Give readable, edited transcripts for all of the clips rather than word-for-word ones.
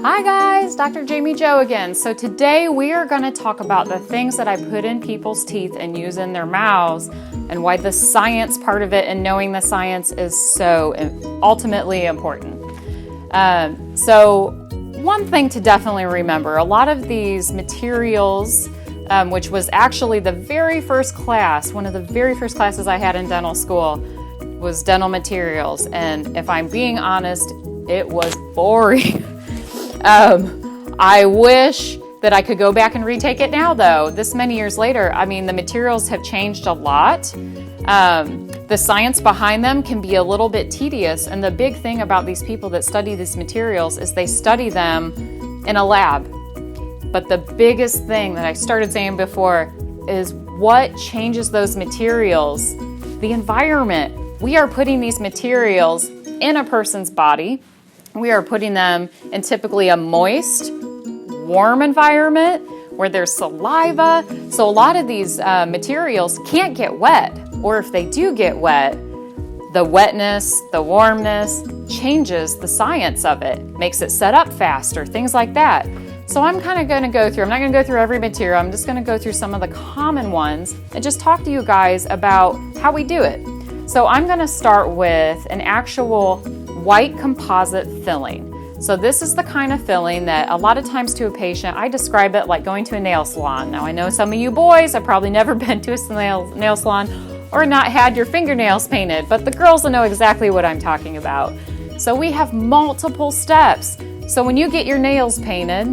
Hi guys, Dr. Jamie Jo again. So today we are going to talk about the things that I put in people's teeth and use in their mouths and why the science part of it and knowing the science is so ultimately important. So one thing to definitely remember, a lot of these materials, which was actually the very first class, one of the very first classes I had in dental school was dental materials. And if I'm being honest, it was boring. I wish that I could go back and retake it now, though. This many years later, I mean, the materials have changed a lot. The science behind them can be a little bit tedious. And the big thing about these people that study these materials is they study them in a lab. But the biggest thing that I started saying before is what changes those materials? The environment. We are putting these materials in a person's body. We are putting them in typically a moist, warm environment where there's saliva. So a lot of these materials can't get wet, or if they do get wet, the wetness, the warmness changes the science of it, makes it set up faster, things like that. So I'm kind of going to go through, I'm not going to go through every material, I'm just going to go through some of the common ones and just talk to you guys about how we do it. So I'm going to start with an actual white composite filling. So this is the kind of filling that a lot of times to a patient, I describe it like going to a nail salon. Now I know some of you boys have probably never been to a nail salon or not had your fingernails painted, but the girls will know exactly what I'm talking about. So we have multiple steps. So when you get your nails painted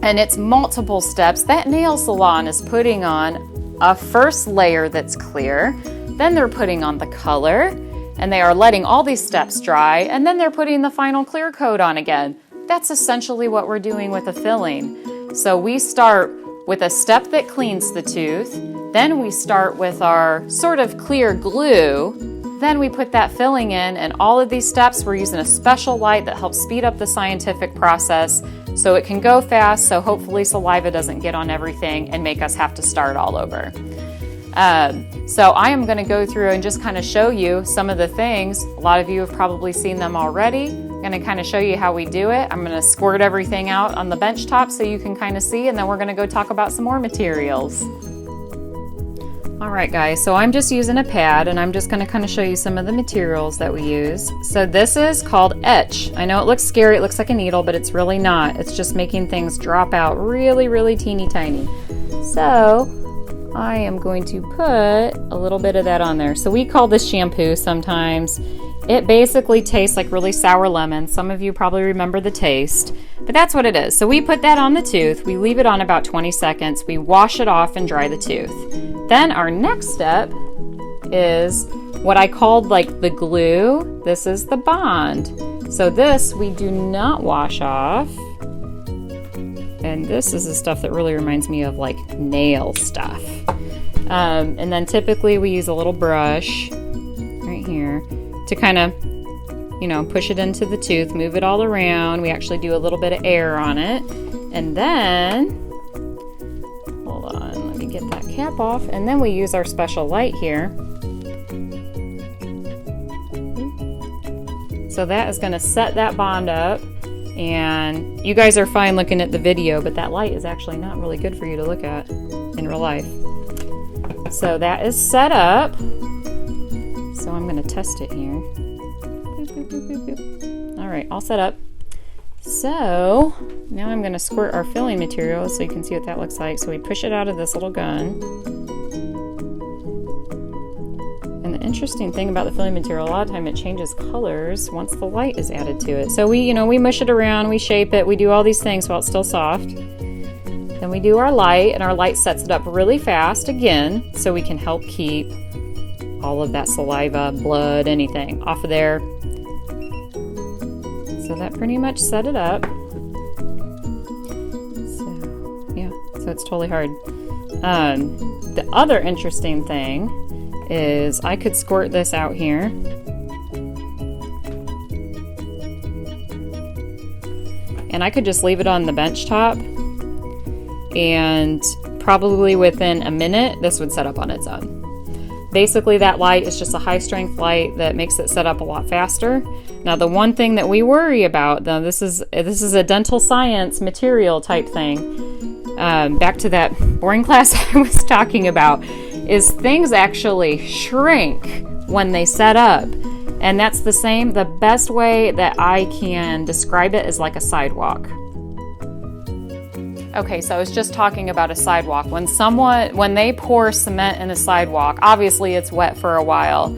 and it's multiple steps, that nail salon is putting on a first layer that's clear, then they're putting on the color, and they are letting all these steps dry, and then they're putting the final clear coat on again. That's essentially what we're doing with a filling. So we start with a step that cleans the tooth, then we start with our sort of clear glue, then we put that filling in, and all of these steps we're using a special light that helps speed up the scientific process so it can go fast, so hopefully saliva doesn't get on everything and make us have to start all over. So I am going to go through and just kind of show you some of the things. A lot of you have probably seen them already. I'm going to kind of show you how we do it. I'm going to squirt everything out on the bench top so you can kind of see, and then we're going to go talk about some more materials. All right, guys, so I'm just using a pad, and I'm just going to kind of show you some of the materials that we use. So this is called etch. I know it looks scary, it looks like a needle, but it's really not. It's just making things drop out really, really teeny tiny. So I am going to put a little bit of that on there. So we call this shampoo sometimes. It basically tastes like really sour lemon. Some of you probably remember the taste, but that's what it is. So we put that on the tooth. We leave it on about 20 seconds. We wash it off and dry the tooth. Then our next step is what I called like the glue. This is the bond. So this we do not wash off. And this is the stuff that really reminds me of like nail stuff. And then typically we use a little brush right here to kind of, push it into the tooth, move it all around. We actually do a little bit of air on it. And then, hold on, let me get that cap off. And then we use our special light here. So that is going to set that bond up. And you guys are fine looking at the video, but that light is actually not really good for you to look at in real life. So that is set up. So I'm going to test it here. Boop, boop, boop, boop, boop. All right, all set up. So now I'm going to squirt our filling material so you can see what that looks like. So we push it out of this little gun. And the interesting thing about the filling material, a lot of time it changes colors once the light is added to it. So we mush it around, we shape it, we do all these things while it's still soft. Then we do our light, and our light sets it up really fast again, so we can help keep all of that saliva, blood, anything off of there. So that pretty much set it up. So yeah, so it's totally hard. The other interesting thing is I could squirt this out here. And I could just leave it on the bench top, and probably within a minute this would set up on its own. Basically, that light is just a high-strength light that makes it set up a lot faster. Now, the one thing that we worry about, though, this is a dental science material type thing. Back to that boring class I was talking about, is things actually shrink when they set up. And that's the best way that I can describe it is like a sidewalk. Okay, so I was just talking about a sidewalk. When they pour cement in a sidewalk, obviously it's wet for a while,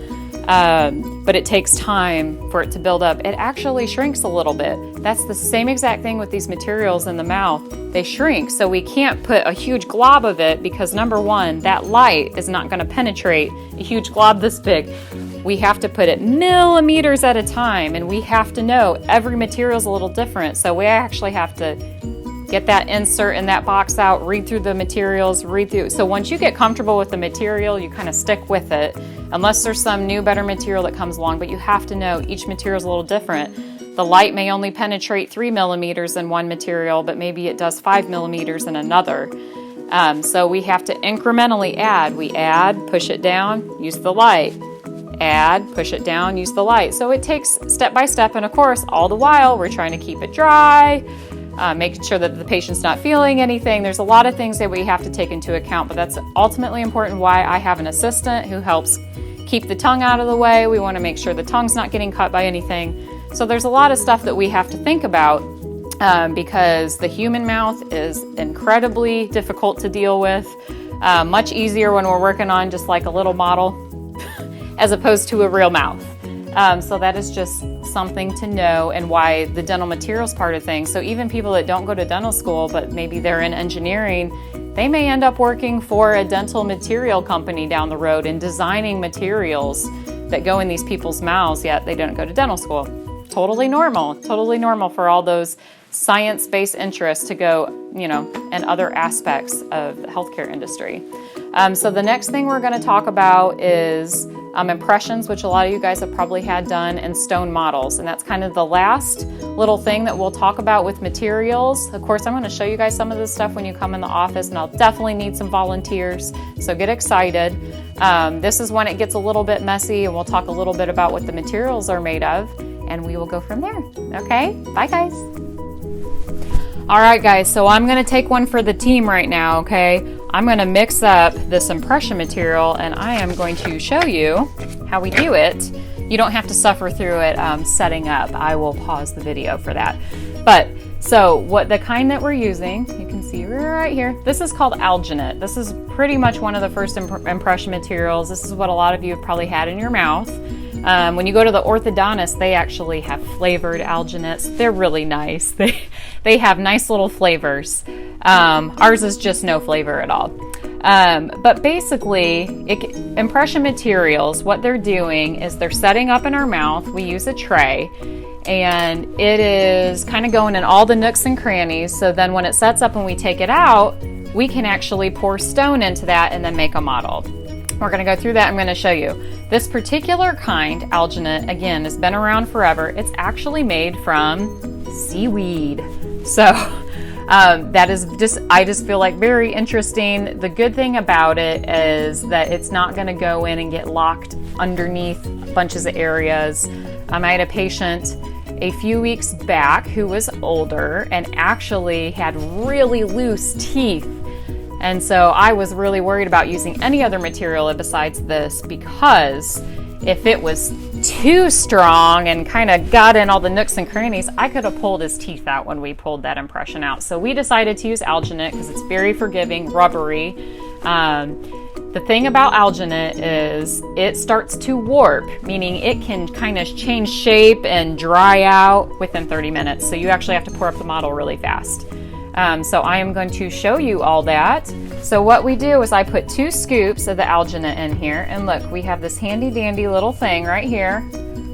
but it takes time for it to build up. It actually shrinks a little bit. That's the same exact thing with these materials in the mouth. They shrink, so we can't put a huge glob of it because number one, that light is not gonna penetrate a huge glob this big. We have to put it millimeters at a time, and we have to know every material is a little different. So we actually have to get that insert in that box out, read through the materials, So once you get comfortable with the material, you kind of stick with it, unless there's some new, better material that comes along. But you have to know each material is a little different. The light may only penetrate 3 millimeters in one material, but maybe it does 5 millimeters in another. So we have to incrementally add. We add, push it down, use the light. Add, push it down, use the light. So it takes step by step, and of course, all the while, we're trying to keep it dry, making sure that the patient's not feeling anything. There's a lot of things that we have to take into account, but that's ultimately important why I have an assistant who helps keep the tongue out of the way. We want to make sure the tongue's not getting cut by anything. So there's a lot of stuff that we have to think about because the human mouth is incredibly difficult to deal with, much easier when we're working on just like a little model as opposed to a real mouth. So that is just something to know, and why the dental materials part of things. So even people that don't go to dental school, but maybe they're in engineering, they may end up working for a dental material company down the road and designing materials that go in these people's mouths, yet they don't go to dental school. Totally normal for all those science-based interests to go, in other aspects of the healthcare industry. So the next thing we're going to talk about is impressions, which a lot of you guys have probably had done, and stone models. And that's kind of the last little thing that we'll talk about with materials. Of course, I'm going to show you guys some of this stuff when you come in the office, and I'll definitely need some volunteers. So get excited. This is when it gets a little bit messy, and we'll talk a little bit about what the materials are made of, and we will go from there. Okay? Bye, guys. All right, guys, so I'm going to take one for the team right now, okay? I'm going to mix up this impression material, and I am going to show you how we do it. You don't have to suffer through it setting up. I will pause the video for that. But, so what the kind that we're using, you can see right here, this is called alginate. This is pretty much one of the first impression materials. This is what a lot of you have probably had in your mouth. When you go to the orthodontist, they actually have flavored alginates. They're really nice. They have nice little flavors. Ours is just no flavor at all. But basically, impression materials, what they're doing is they're setting up in our mouth. We use a tray, and it is kind of going in all the nooks and crannies. So then when it sets up and we take it out, we can actually pour stone into that and then make a model. We're going to go through that. I'm going to show you. This particular kind, alginate, again, has been around forever. It's actually made from seaweed. So that is I just feel like very interesting. The good thing about it is that it's not going to go in and get locked underneath bunches of areas. I had a patient a few weeks back who was older and actually had really loose teeth. And so I was really worried about using any other material besides this, because if it was too strong and kind of got in all the nooks and crannies, I could have pulled his teeth out when we pulled that impression out. So we decided to use alginate because it's very forgiving, rubbery. The thing about alginate is it starts to warp, meaning it can kind of change shape and dry out within 30 minutes. So you actually have to pour up the model really fast. So I am going to show you all that. So what we do is I put 2 scoops of the alginate in here, and look, we have this handy dandy little thing right here.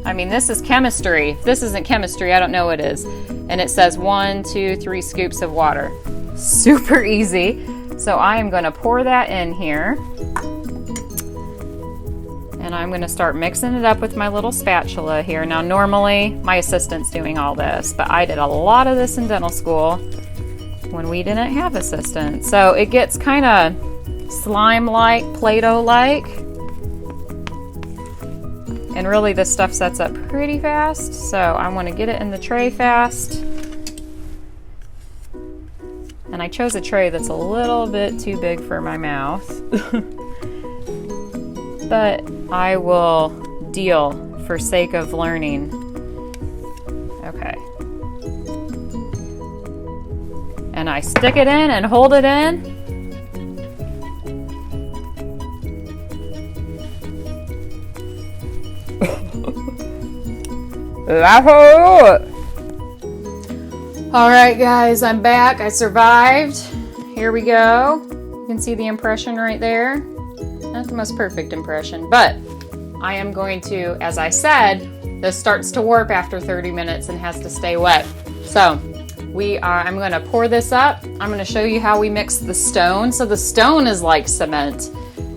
I mean, this is chemistry. If this isn't chemistry, I don't know what is. And it says 1, 2, 3 scoops of water. Super easy. So I am going to pour that in here. And I'm going to start mixing it up with my little spatula here. Now, normally my assistant's doing all this, but I did a lot of this in dental school when we didn't have assistants. So it gets kind of slime-like, Play-Doh-like. And really this stuff sets up pretty fast, so I want to get it in the tray fast. And I chose a tray that's a little bit too big for my mouth. But I will deal for sake of learning. Okay. And I stick it in and hold it in. All right, guys, I'm back. I survived. Here we go. You can see the impression right there. Not the most perfect impression, but I am going to, as I said, this starts to warp after 30 minutes and has to stay wet. So I'm going to pour this up. I'm going to show you how we mix the stone. So the stone is like cement.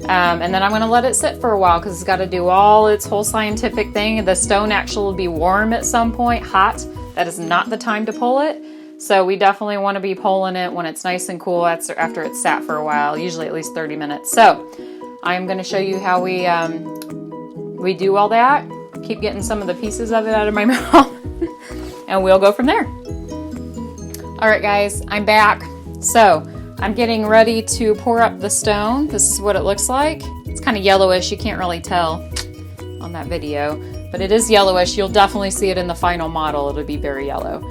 And then I'm going to let it sit for a while because it's got to do all its whole scientific thing. The stone actually will be warm at some point, hot. That is not the time to pull it. So we definitely want to be pulling it when it's nice and cool after it's sat for a while, usually at least 30 minutes. So I'm going to show you how we do all that. Keep getting some of the pieces of it out of my mouth and we'll go from there. All right, guys, I'm back. So I'm getting ready to pour up the stone. This is what it looks like. It's kind of yellowish. You can't really tell on that video, but it is yellowish. You'll definitely see it in the final model. It'll be very yellow.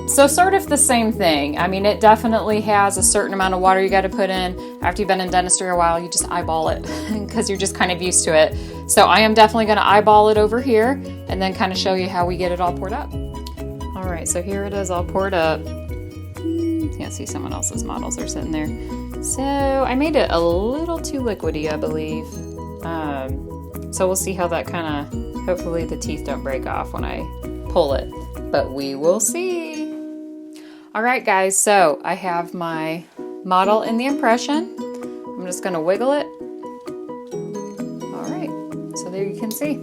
So sort of the same thing. I mean, it definitely has a certain amount of water you got to put in. After you've been in dentistry a while, you just eyeball it because you're just kind of used to it. So I am definitely going to eyeball it over here and then kind of show you how we get it all poured up. All right, so here it is all poured up. Can't see someone else's models are sitting there. So I made it a little too liquidy, I believe. So we'll see how that kind of, hopefully the teeth don't break off when I pull it, but we will see. All right, guys, so I have my model in the impression. I'm just gonna wiggle it. All right, so there you can see.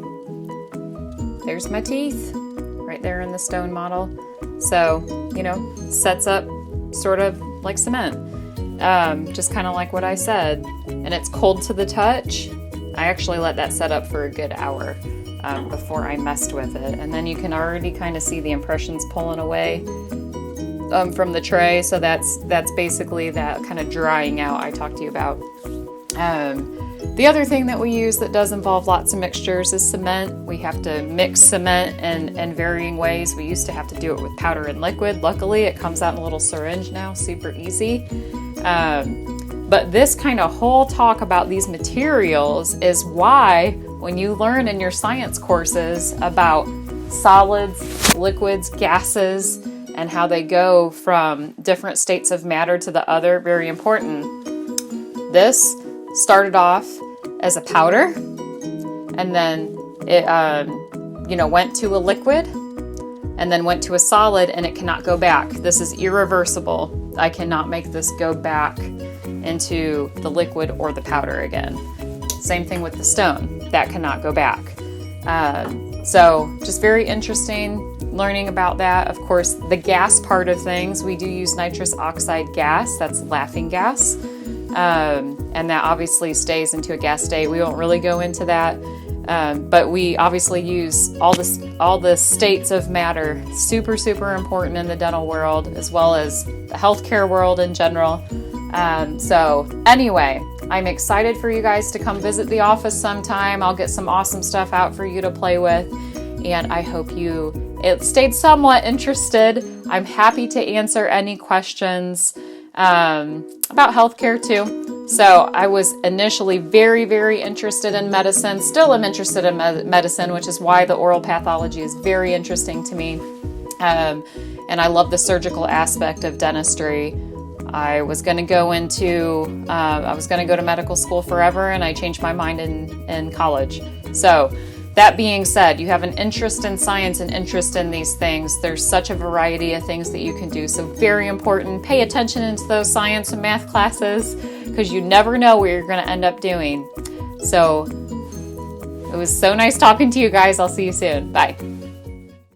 There's my teeth right there in the stone model. So, you know, sets up sort of like cement, just kind of like what I said. And it's cold to the touch. I actually let that set up for a good hour before I messed with it. And then you can already kind of see the impressions pulling away from the tray. So that's basically that kind of drying out I talked to you about. The other thing that we use that does involve lots of mixtures is cement. We have to mix cement in varying ways. We used to have to do it with powder and liquid. Luckily, it comes out in a little syringe now, super easy. But this kind of whole talk about these materials is why when you learn in your science courses about solids, liquids, gases, and how they go from different states of matter to the other, very important. This started off as a powder, and then it went to a liquid, and then went to a solid, and it cannot go back. This is irreversible. I cannot make this go back into the liquid or the powder again. Same thing with the stone. That cannot go back. So just very interesting learning about that. Of course, the gas part of things, we do use nitrous oxide gas. That's laughing gas. And that obviously stays into a gas state. We won't really go into that. But we obviously use all the states of matter, super, super important in the dental world, as well as the healthcare world in general. So anyway, I'm excited for you guys to come visit the office sometime. I'll get some awesome stuff out for you to play with. And I hope it stayed somewhat interested. I'm happy to answer any questions about healthcare too. So I was initially very, very interested in medicine, still am interested in medicine, which is why the oral pathology is very interesting to me. And I love the surgical aspect of dentistry. I was going to go to medical school forever, and I changed my mind in college. So that being said, you have an interest in science and interest in these things. There's such a variety of things that you can do. So very important. Pay attention into those science and math classes because you never know what you're going to end up doing. So it was so nice talking to you guys. I'll see you soon. Bye.